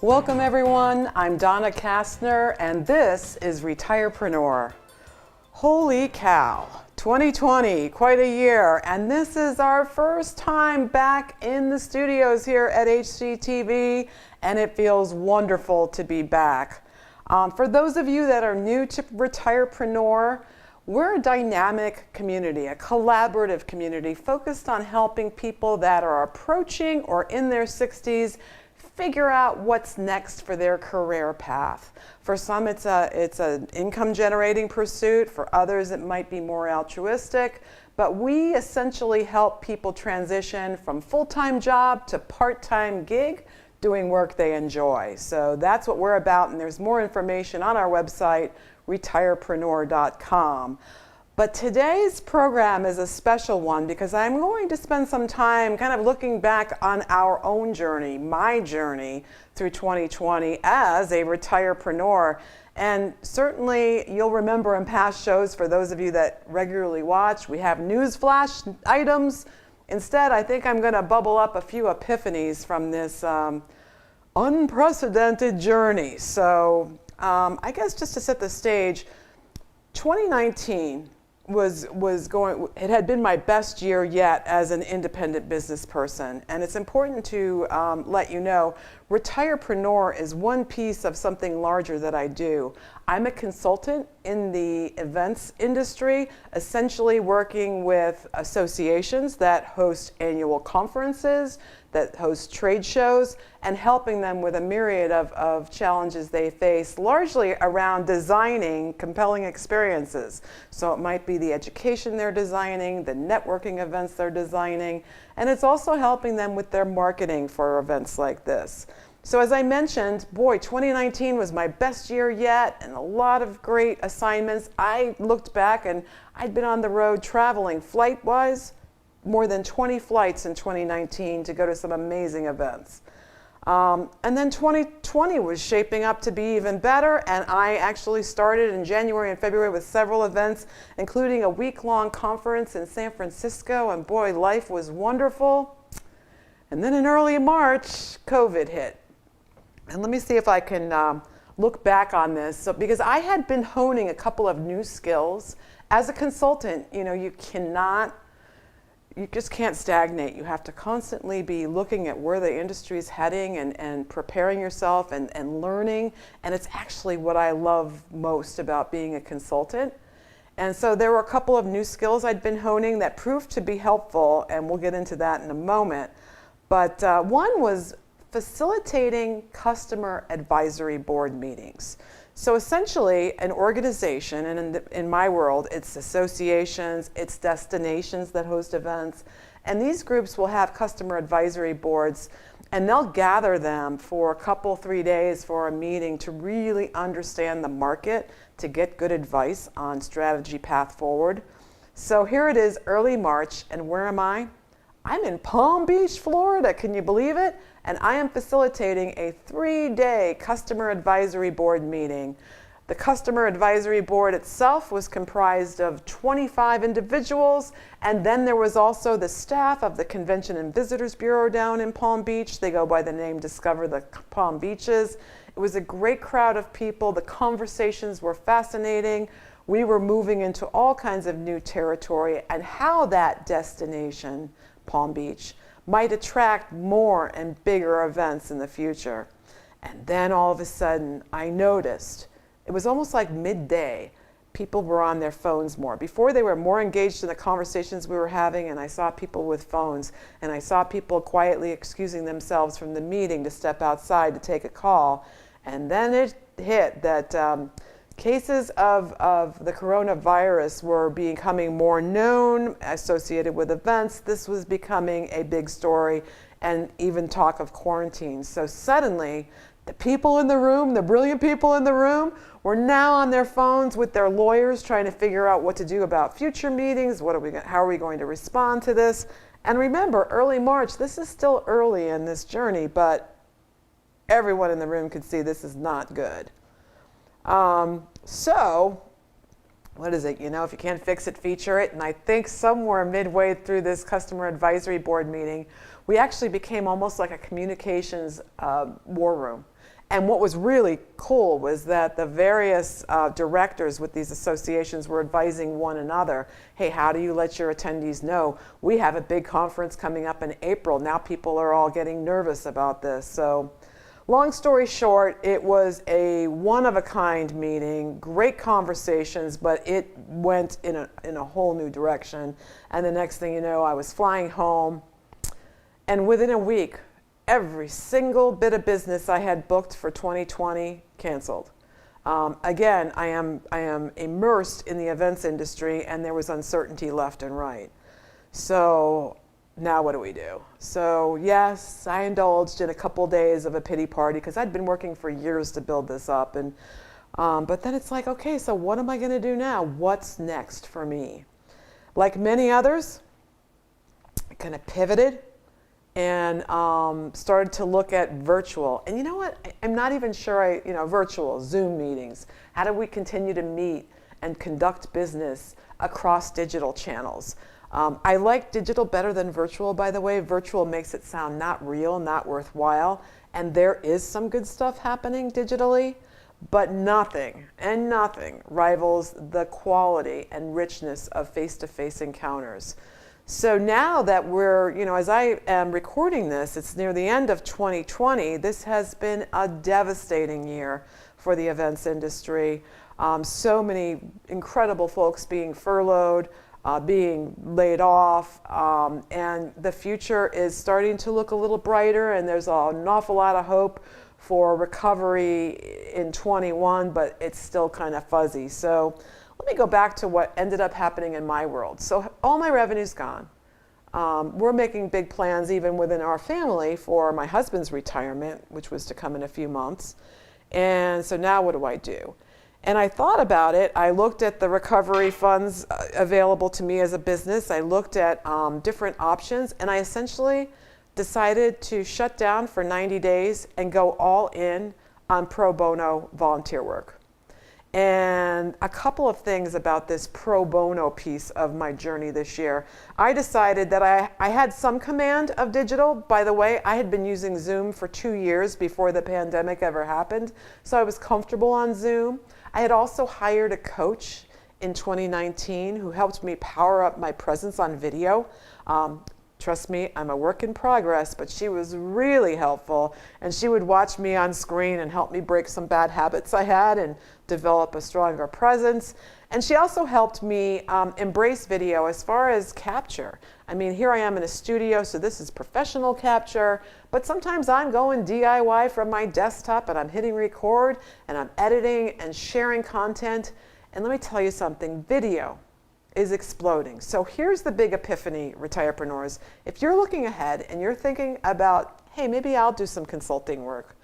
Welcome everyone, I'm Donna Kastner and this is Retirepreneur. Holy cow, 2020, quite a year, and this is our first time back in the studios here at HCTV, and it feels wonderful to be back. For those of you that are new to Retirepreneur, we're a dynamic community, a collaborative community focused on helping people that are approaching or in their 60s figure out what's next for their career path. For some, it's an income generating pursuit. For others, it might be more altruistic. But we essentially help people transition from full-time job to part-time gig, doing work they enjoy. So that's what we're about, and there's more information on our website, retirepreneur.com. But today's program is a special one because I'm going to spend some time kind of looking back on our own journey, my journey through 2020 as a retirepreneur. And certainly you'll remember in past shows, for those of you that regularly watch, we have news flash items. Instead, I think I'm going to bubble up a few epiphanies from this unprecedented journey. So I guess just to set the stage, 2019 it had been my best year yet as an independent business person. And it's important to let you know, Retirepreneur is one piece of something larger that I do. I'm a consultant in the events industry, essentially working with associations that host annual conferences, that host trade shows, and helping them with a myriad of challenges they face, largely around designing compelling experiences. So it might be the education they're designing, the networking events they're designing, and it's also helping them with their marketing for events like this. So as I mentioned, boy, 2019 was my best year yet, and a lot of great assignments. I looked back and I'd been on the road traveling flight-wise, more than 20 flights in 2019 to go to some amazing events. And then 2020 was shaping up to be even better, and I actually started in January and February with several events, including a week-long conference in San Francisco, and boy, life was wonderful. And then in early March, COVID hit. And let me see if I can look back on this. So, because I had been honing a couple of new skills. As a consultant, you just can't stagnate. You have to constantly be looking at where the industry is heading and preparing yourself and learning. And it's actually what I love most about being a consultant. And so there were a couple of new skills I'd been honing that proved to be helpful, and we'll get into that in a moment. But one was facilitating customer advisory board meetings. So essentially, an organization, and in my world, it's associations, it's destinations that host events, and these groups will have customer advisory boards, and they'll gather them for a couple, 3 days for a meeting to really understand the market, to get good advice on strategy path forward. So here it is, early March, and where am I? I'm in Palm Beach, Florida, can you believe it? And I am facilitating a 3-day customer advisory board meeting. The customer advisory board itself was comprised of 25 individuals, and then there was also the staff of the Convention and Visitors Bureau down in Palm Beach. They go by the name Discover the Palm Beaches. It was a great crowd of people. The conversations were fascinating. We were moving into all kinds of new territory, and how that destination, Palm Beach, might attract more and bigger events in the future. And then all of a sudden, I noticed, it was almost like midday, people were on their phones more. Before, they were more engaged in the conversations we were having, and I saw people with phones, and I saw people quietly excusing themselves from the meeting to step outside to take a call. And then it hit that cases of the coronavirus were becoming more known, associated with events. This was becoming a big story, and even talk of quarantine. So suddenly, the people in the room, the brilliant people in the room, were now on their phones with their lawyers trying to figure out what to do about future meetings. How are we going to respond to this? And remember, early March, this is still early in this journey, but everyone in the room could see this is not good. So, what is it? If you can't fix it, feature it. And I think somewhere midway through this customer advisory board meeting, we actually became almost like a communications war room. And what was really cool was that the various directors with these associations were advising one another, hey, how do you let your attendees know? We have a big conference coming up in April. Now people are all getting nervous about this. So long story short, it was a one-of-a-kind meeting, great conversations, but it went in a whole new direction. And the next thing you know, I was flying home, and within a week, every single bit of business I had booked for 2020 canceled. Again, I am immersed in the events industry, and there was uncertainty left and right. So now what do we do? So yes, I indulged in a couple days of a pity party because I'd been working for years to build this up. And but then it's like, okay, so what am I going to do now? What's next for me? Like many others, I kind of pivoted and started to look at virtual. And you know what? I'm not even sure virtual, Zoom meetings. How do we continue to meet and conduct business across digital channels? I like digital better than virtual, by the way. Virtual makes it sound not real, not worthwhile. And there is some good stuff happening digitally, but nothing rivals the quality and richness of face-to-face encounters. So now that we're, as I am recording this, it's near the end of 2020. This has been a devastating year for the events industry. So many incredible folks being furloughed, being laid off, and the future is starting to look a little brighter, and there's an awful lot of hope for recovery in 21, but it's still kind of fuzzy. So let me go back to what ended up happening in my world. So all my revenue's gone. We're making big plans even within our family for my husband's retirement, which was to come in a few months. And so now what do I do? And I thought about it. I looked at the recovery funds available to me as a business. I looked at different options, and I essentially decided to shut down for 90 days and go all in on pro bono volunteer work. And a couple of things about this pro bono piece of my journey this year. I decided that I had some command of digital. By the way, I had been using Zoom for 2 years before the pandemic ever happened, so I was comfortable on Zoom. I had also hired a coach in 2019 who helped me power up my presence on video. Trust me, I'm a work in progress, but she was really helpful, and she would watch me on screen and help me break some bad habits I had and develop a stronger presence. And she also helped me embrace video as far as capture. I mean, here I am in a studio, so this is professional capture, but sometimes I'm going DIY from my desktop and I'm hitting record and I'm editing and sharing content. And let me tell you something, video is exploding. So here's the big epiphany, retirepreneurs. If you're looking ahead and you're thinking about, hey, maybe I'll do some consulting work,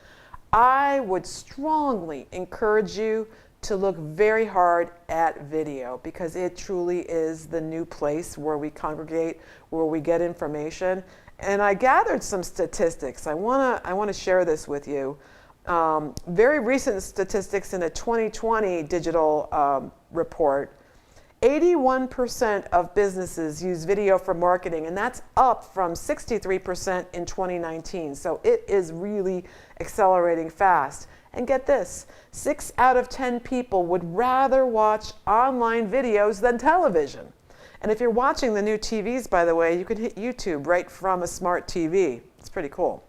I would strongly encourage you to look very hard at video, because it truly is the new place where we congregate, where we get information. And I gathered some statistics. I want to share this with you. Very recent statistics in a 2020 digital report. 81% of businesses use video for marketing, and that's up from 63% in 2019. So it is really accelerating fast. And get this, 6 out of 10 people would rather watch online videos than television. And if you're watching the new TVs, by the way, you can hit YouTube right from a smart TV. It's pretty cool.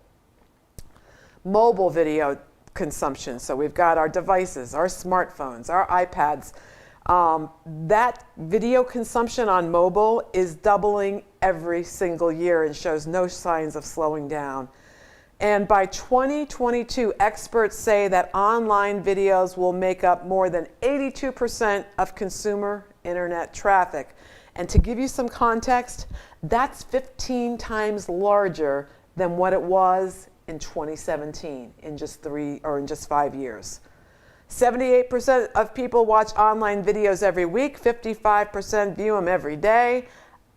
Mobile video consumption. So we've got our devices, our smartphones, our iPads. That video consumption on mobile is doubling every single year and shows no signs of slowing down. And by 2022, experts say that online videos will make up more than 82% of consumer internet traffic. And to give you some context, that's 15 times larger than what it was in 2017 in just 5 years. 78% of people watch online videos every week, 55% view them every day.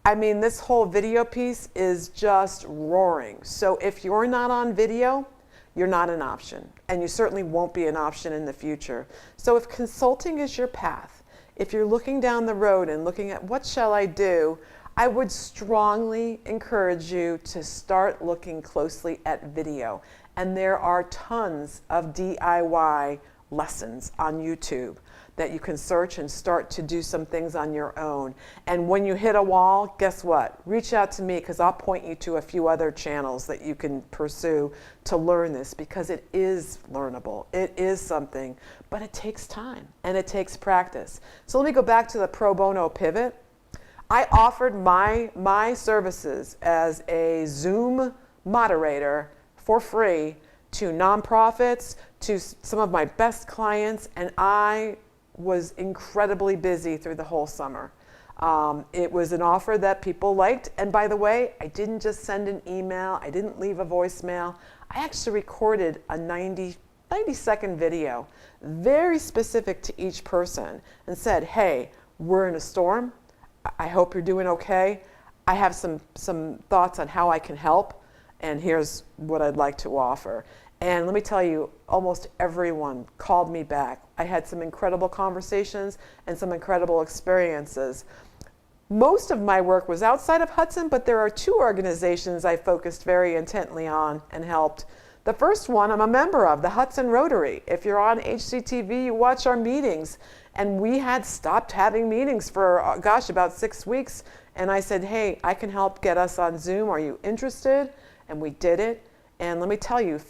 I mean, this whole video piece is just roaring. So if you're not on video, you're not an option, and you certainly won't be an option in the future. So if consulting is your path, if you're looking down the road and looking at what shall I do, I would strongly encourage you to start looking closely at video. And there are tons of DIY lessons on YouTube that you can search and start to do some things on your own. And when you hit a wall, guess what? Reach out to me, because I'll point you to a few other channels that you can pursue to learn this, because it is learnable. It is something, but it takes time and it takes practice. So let me go back to the pro bono pivot. I offered my services as a Zoom moderator for free to nonprofits, to some of my best clients, and I was incredibly busy through the whole summer. It was an offer that people liked, and by the way, I didn't just send an email, I didn't leave a voicemail, I actually recorded a 90-second video, very specific to each person, and said, hey, we're in a storm, I hope you're doing okay, I have some thoughts on how I can help, and here's what I'd like to offer. And let me tell you, almost everyone called me back. I had some incredible conversations and some incredible experiences. Most of my work was outside of Hudson, but there are two organizations I focused very intently on and helped. The first one I'm a member of, the Hudson Rotary. If you're on HCTV, you watch our meetings. And we had stopped having meetings for, gosh, about 6 weeks. And I said, hey, I can help get us on Zoom. Are you interested? And we did it. And let me tell you,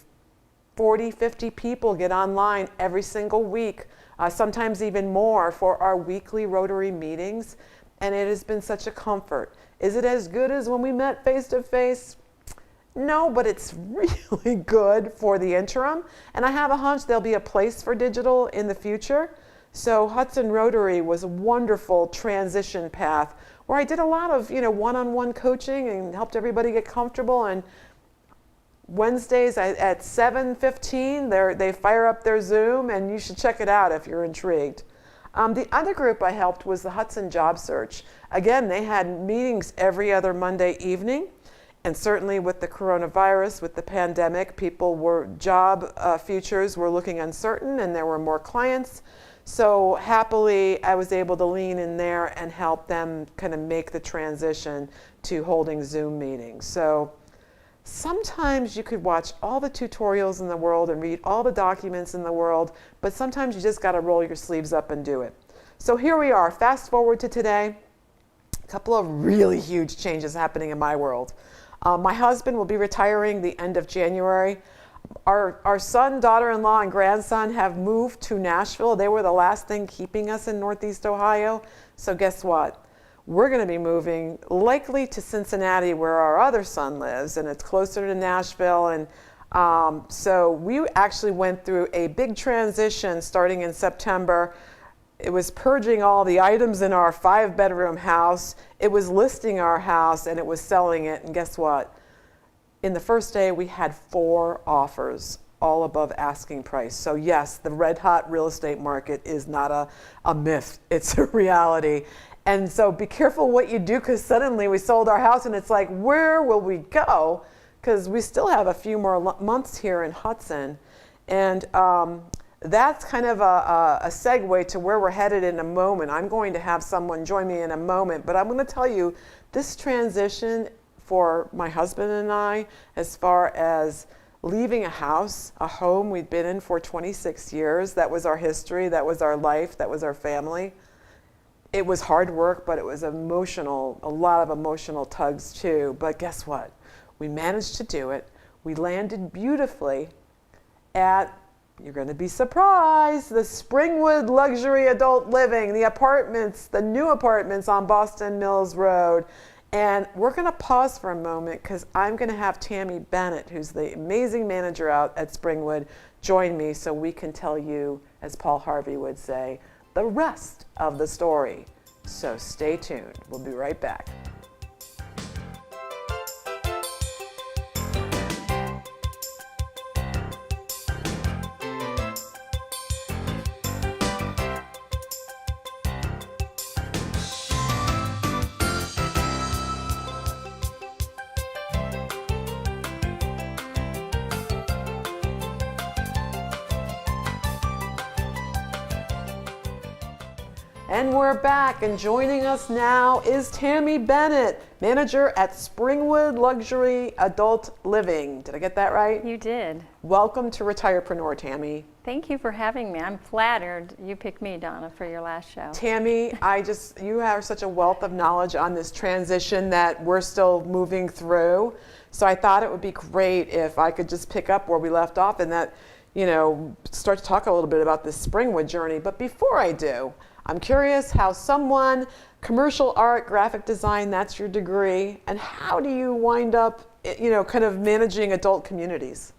40, 50 people get online every single week, sometimes even more, for our weekly Rotary meetings. And it has been such a comfort. Is it as good as when we met face to face? No, but it's really good for the interim. And I have a hunch there'll be a place for digital in the future. So Hudson Rotary was a wonderful transition path where I did a lot of, one-on-one coaching and helped everybody get comfortable. And Wednesdays at 7:15, they fire up their Zoom, and you should check it out if you're intrigued. The other group I helped was the Hudson Job Search. Again, they had meetings every other Monday evening, and certainly with the coronavirus, with the pandemic, job futures were looking uncertain, and there were more clients. So happily, I was able to lean in there and help them kind of make the transition to holding Zoom meetings. So sometimes you could watch all the tutorials in the world and read all the documents in the world, but sometimes you just got to roll your sleeves up and do it. So here we are, fast forward to today, a couple of really huge changes happening in my world. My husband will be retiring the end of January. Our son, daughter-in-law, and grandson have moved to Nashville. They were the last thing keeping us in Northeast Ohio. So guess what? We're going to be moving likely to Cincinnati, where our other son lives, and it's closer to Nashville. And so we actually went through a big transition starting in September. It was purging all the items in our 5-bedroom house. It was listing our house, and it was selling it. And guess what? In the first day, we had 4 offers, all above asking price. So yes, the red-hot real estate market is not a myth. It's a reality. And so be careful what you do, because suddenly we sold our house and it's like, where will we go? Because we still have a few more months here in Hudson. And that's kind of a segue to where we're headed in a moment. I'm going to have someone join me in a moment, but I'm going to tell you this transition for my husband and I, as far as leaving a house, a home we'd been in for 26 years, that was our history, that was our life, that was our family. It was hard work, but it was emotional, a lot of emotional tugs too. But guess what? We managed to do it. We landed beautifully at, you're going to be surprised, the Springwood Luxury Adult Living, the apartments, the new apartments on Boston Mills Road. And we're going to pause for a moment, because I'm going to have Tammy Bennett, who's the amazing manager out at Springwood, join me so we can tell you, as Paul Harvey would say, the rest of the story. So stay tuned. We'll be right back. And we're back, and joining us now is Tammy Bennett, manager at Springwood Luxury Adult Living. Did I get that right? You did. Welcome to Retirepreneur, Tammy. Thank you for having me. I'm flattered you picked me, Donna, for your last show. Tammy, you have such a wealth of knowledge on this transition that we're still moving through. So I thought it would be great if I could just pick up where we left off and that, start to talk a little bit about this Springwood journey. But before I do, I'm curious how someone, commercial art, graphic design, that's your degree, and how do you wind up, kind of managing adult communities?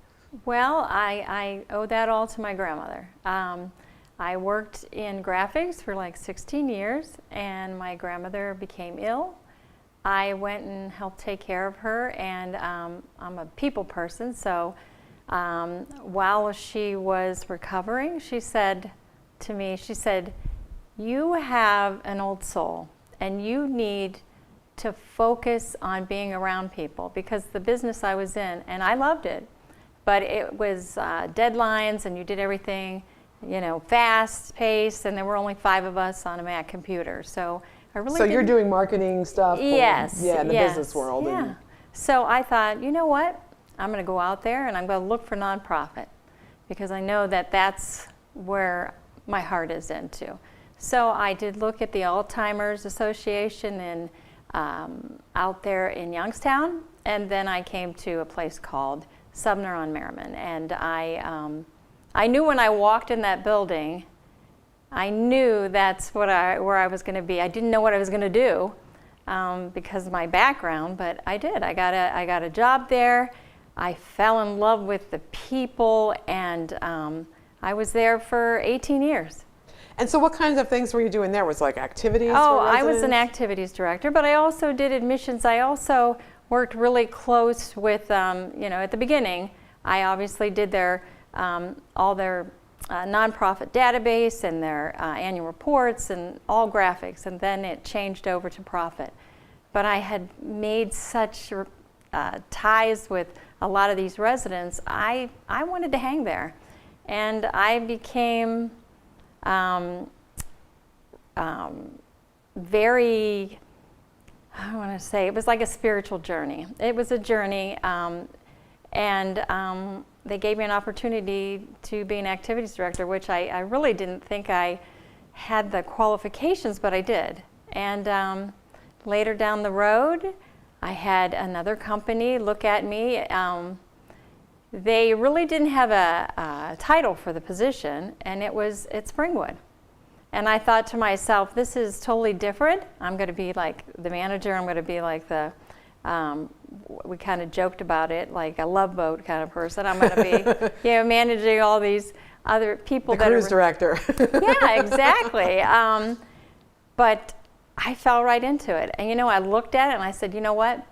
Well, I owe that all to my grandmother. I worked in graphics for like 16 years, and my grandmother became ill. I went and helped take care of her, and I'm a people person, so while she was recovering, she said to me, you have an old soul, and you need to focus on being around people, because the business I was in, and I loved it, but it was deadlines, and you did everything, fast paced, and there were only 5 of us on a Mac computer. So I really you're doing marketing stuff? Yes. In the business world. Yeah. And so I thought, you know what? I'm going to go out there and I'm going to look for nonprofit, because I know that that's where my heart is into. So I did look at the Alzheimer's Association out there in Youngstown, and then I came to a place called Sumner on Merriman, and I knew when I walked in that building, I knew that's where I was going to be. I didn't know what I was going to do because of my background, but I did. I got a job there. I fell in love with the people, and I was there for 18 years. And so what kinds of things were you doing there? Was like activities? Oh, I was an activities director, but I also did admissions. I also worked really close with, at the beginning, I obviously did all their nonprofit database and their annual reports and all graphics, and then it changed over to profit. But I had made such ties with a lot of these residents, I wanted to hang there. And I became very, I want to say, it was like a spiritual journey. It was a journey, and they gave me an opportunity to be an activities director, which I really didn't think I had the qualifications, but I did. And later down the road, I had another company look at me. They really didn't have a title for the position, and it was at Springwood. And I thought to myself, this is totally different. I'm going to be like the manager. I'm going to be like the, we kind of joked about it, like a Love Boat kind of person. I'm going to be, managing all these other people. The cruise director. Yeah, exactly. But I fell right into it. And I looked at it and I said, you know what?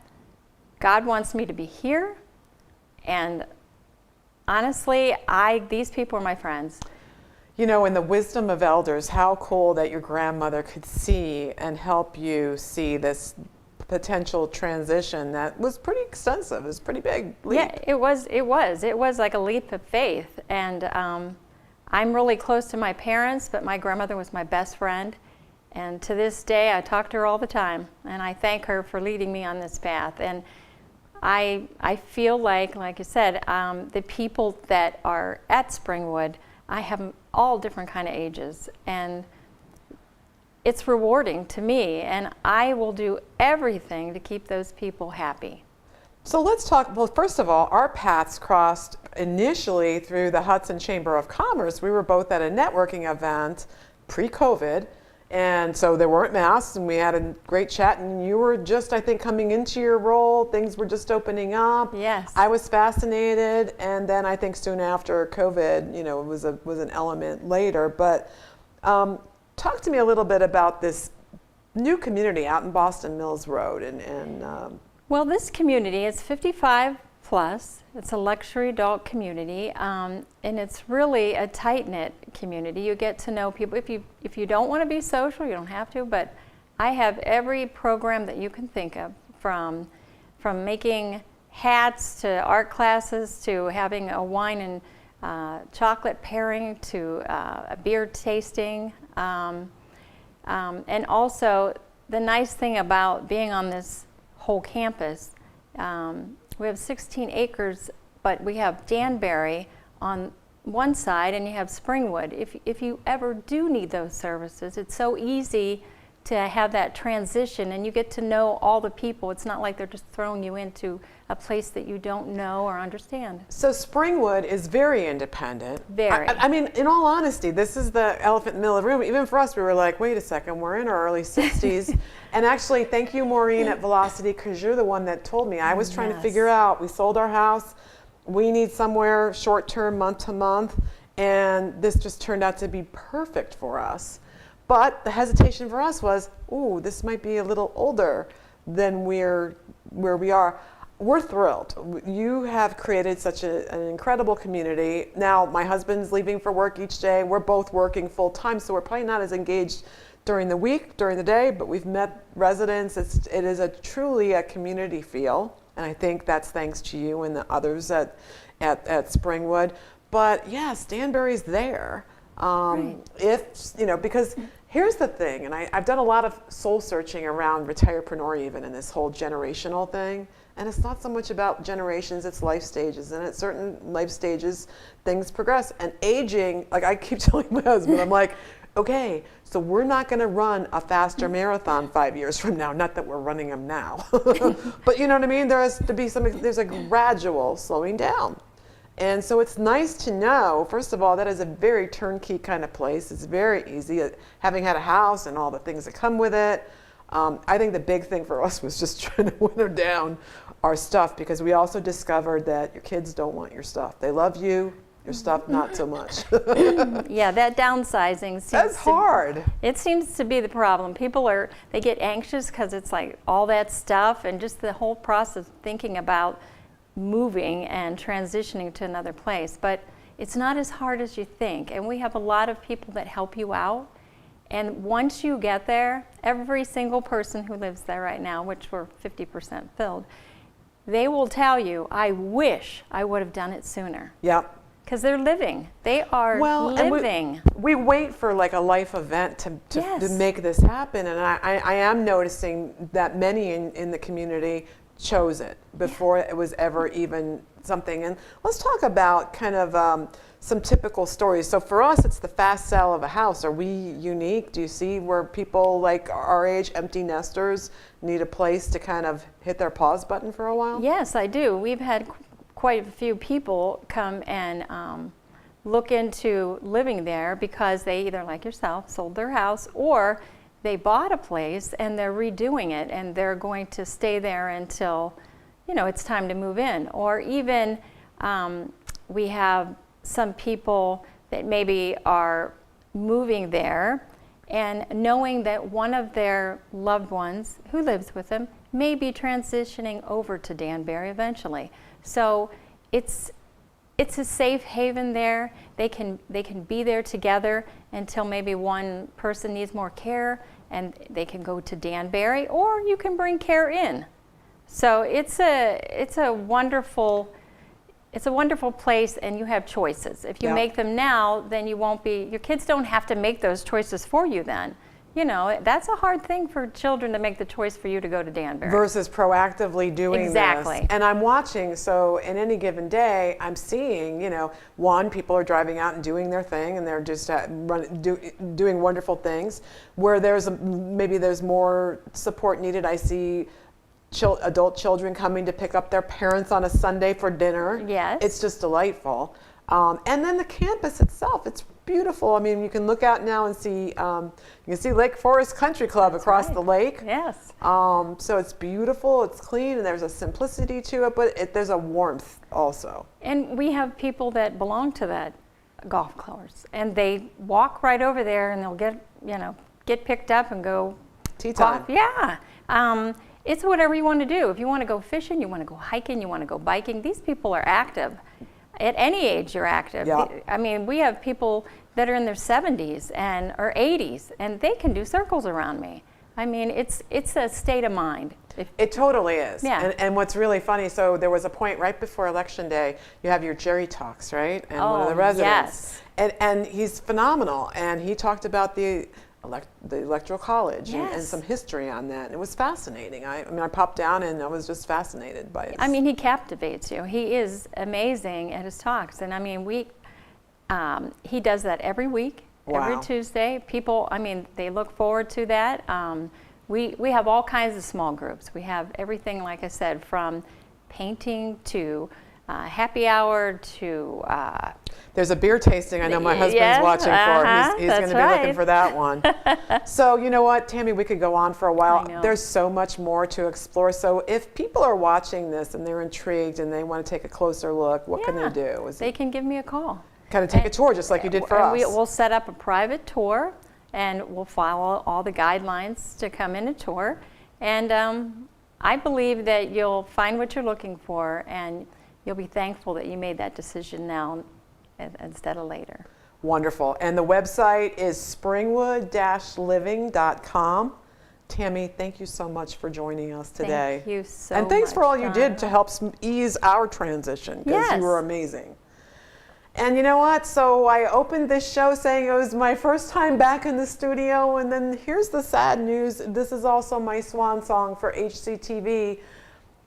God wants me to be here. And honestly, these people are my friends. In the wisdom of elders, how cool that your grandmother could see and help you see this potential transition that was pretty extensive. It was pretty big leap. Yeah, it was like a leap of faith. And I'm really close to my parents, but my grandmother was my best friend. And to this day, I talk to her all the time, and I thank her for leading me on this path. And I feel like you said, the people that are at Springwood, I have them all different kind of ages, and it's rewarding to me, and I will do everything to keep those people happy. So let's talk, well, first of all, our paths crossed initially through the Hudson Chamber of Commerce. We were both at a networking event pre-COVID, and so there weren't masks, and we had a great chat, and you were just, I think, coming into your role. Things were just opening up. Yes. I was fascinated, and then I think soon after COVID, it was an element later. But talk to me a little bit about this new community out in Boston Mills Road. Well, this community is 55 plus. It's a luxury adult community, and it's really a tight-knit community. You get to know people. If you don't want to be social, you don't have to, but I have every program that you can think of, from making hats to art classes to having a wine and chocolate pairing to a beer tasting. And also, the nice thing about being on this whole campus, we have 16 acres, but we have Danbury on one side and you have Springwood. If you ever do need those services, it's so easy to have that transition, and you get to know all the people. It's not like they're just throwing you into a place that you don't know or understand. So Springwood is very independent. Very. I mean, in all honesty, this is the elephant in the middle of the room. Even for us, we were like, wait a second, we're in our early 60s. And actually, thank you, Maureen at Velocity, because you're the one that told me. I was trying to figure out, we sold our house, we need somewhere short-term, month-to-month, and this just turned out to be perfect for us. But the hesitation for us was, ooh, this might be a little older than where we are. We're thrilled. You have created such an incredible community. Now, my husband's leaving for work each day. We're both working full time, so we're probably not as engaged during the week, during the day, but we've met residents. It is truly a community feel, and I think that's thanks to you and the others at Springwood. But yes, Danbury's there. Right. Because here's the thing, and I've done a lot of soul searching around retirepreneur even in this whole generational thing, and it's not so much about generations, it's life stages, and at certain life stages things progress, and aging, like I keep telling my husband, I'm like, okay, so we're not going to run a faster marathon 5 years from now, not that we're running them now, but you know what I mean, there's a gradual slowing down. And so it's nice to know, first of all, that is a very turnkey kind of place. It's very easy, having had a house and all the things that come with it. I think the big thing for us was just trying to winnow down our stuff, because we also discovered that your kids don't want your stuff. They love you, your stuff not so much. Yeah, that downsizing That's hard. It seems to be the problem. People they get anxious because it's like all that stuff, and just the whole process of thinking about moving and transitioning to another place. But it's not as hard as you think, and we have a lot of people that help you out. And once you get there, every single person who lives there right now, which we're 50% filled, they will tell you, I wish I would have done it sooner. Yep. Because they're living. They are living. We wait for like a life event to make this happen, and I am noticing that many in the community chose it before it was ever even something. And let's talk about kind of some typical stories. So for us, it's the fast sell of a house. Are we unique? Do you see where people like our age, empty nesters, need a place to kind of hit their pause button for a while? Yes, I do. We've had quite a few people come and look into living there because they either, like yourself, sold their house, or they bought a place and they're redoing it and they're going to stay there until, it's time to move in. Or even we have some people that maybe are moving there and knowing that one of their loved ones who lives with them may be transitioning over to Danbury eventually. So it's a safe haven there. They can be there together until maybe one person needs more care, and they can go to Danbury, or you can bring care in. So it's a wonderful place, and you have choices. If you make them now, then your kids don't have to make those choices for you then. That's a hard thing for children to make the choice for you to go to Danbury. Versus proactively doing exactly. this. And I'm watching, so in any given day, I'm seeing, people are driving out and doing their thing, and they're just doing wonderful things. Where maybe there's more support needed, I see adult children coming to pick up their parents on a Sunday for dinner. Yes. It's just delightful. And then the campus itself, it's beautiful. I mean, you can look out now and see, you can see Lake Forest Country Club across the lake. Yes. So it's beautiful, it's clean, and there's a simplicity to it, but there's a warmth also. And we have people that belong to that golf course, and they walk right over there, and they'll get picked up and go tea time. Golf. Yeah. It's whatever you want to do. If you want to go fishing, you want to go hiking, you want to go biking, these people are active. At any age, you're active. Yeah. I mean, we have people that are in their 70s or 80s, and they can do circles around me. I mean, it's a state of mind. It totally is. Yeah. And what's really funny, so there was a point right before Election Day, you have your Jerry Talks, right? And one of the residents. Yes. And he's phenomenal. And he talked about the the Electoral College and Yes. some history on that. And it was fascinating. I mean, I popped down and I was just fascinated by it. I mean, he captivates you. He is amazing at his talks. And I mean, he does that every week, every Wow. Tuesday. People, I mean, they look forward to that. We have all kinds of small groups. We have everything, like I said, from painting to happy hour to There's a beer tasting I know my husband's Yes, watching for. He's going that's to be looking right. for that one. So you know what, Tammy, we could go on for a while. I know. There's so much more to explore. So if people are watching this and they're intrigued and they want to take a closer look, what can they do? They can give me a call. Kind of take a tour just like you did for us. We'll set up a private tour, and we'll follow all the guidelines to come in a tour. And I believe that you'll find what you're looking for, and you'll be thankful that you made that decision now instead of later. Wonderful. And the website is springwood-living.com. Tammy, thank you so much for joining us today. Thank you so And thanks for all much, you did Donna. to help ease our transition, because Yes. you were amazing. And you know what? So I opened this show saying it was my first time back in the studio, and then here's the sad news. This is also my swan song for HCTV.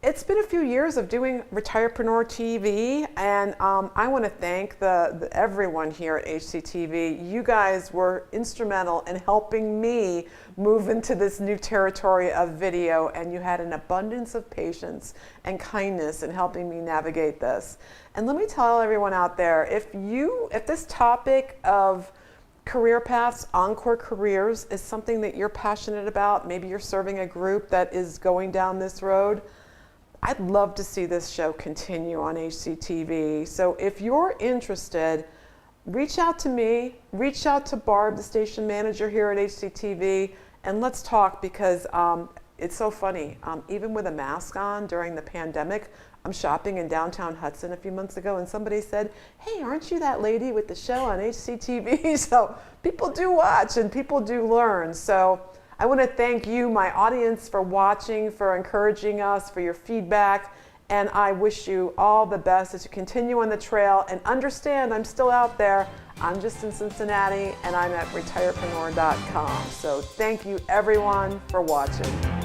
It's been a few years of doing Retirepreneur TV, and I want to thank everyone here at HCTV. You guys were instrumental in helping me move into this new territory of video, and you had an abundance of patience and kindness in helping me navigate this. And let me tell everyone out there, if this topic of career paths, encore careers, is something that you're passionate about, maybe you're serving a group that is going down this road, I'd love to see this show continue on HCTV. So if you're interested, reach out to me, reach out to Barb, the station manager here at HCTV, and let's talk, because it's so funny. Even with a mask on during the pandemic, I'm shopping in downtown Hudson a few months ago, and somebody said, "Hey, aren't you that lady with the show on HCTV?" So people do watch and people do learn. So I want to thank you, my audience, for watching, for encouraging us, for your feedback, and I wish you all the best as you continue on the trail. And understand, I'm still out there. I'm just in Cincinnati, and I'm at retirepreneur.com. So thank you, everyone, for watching.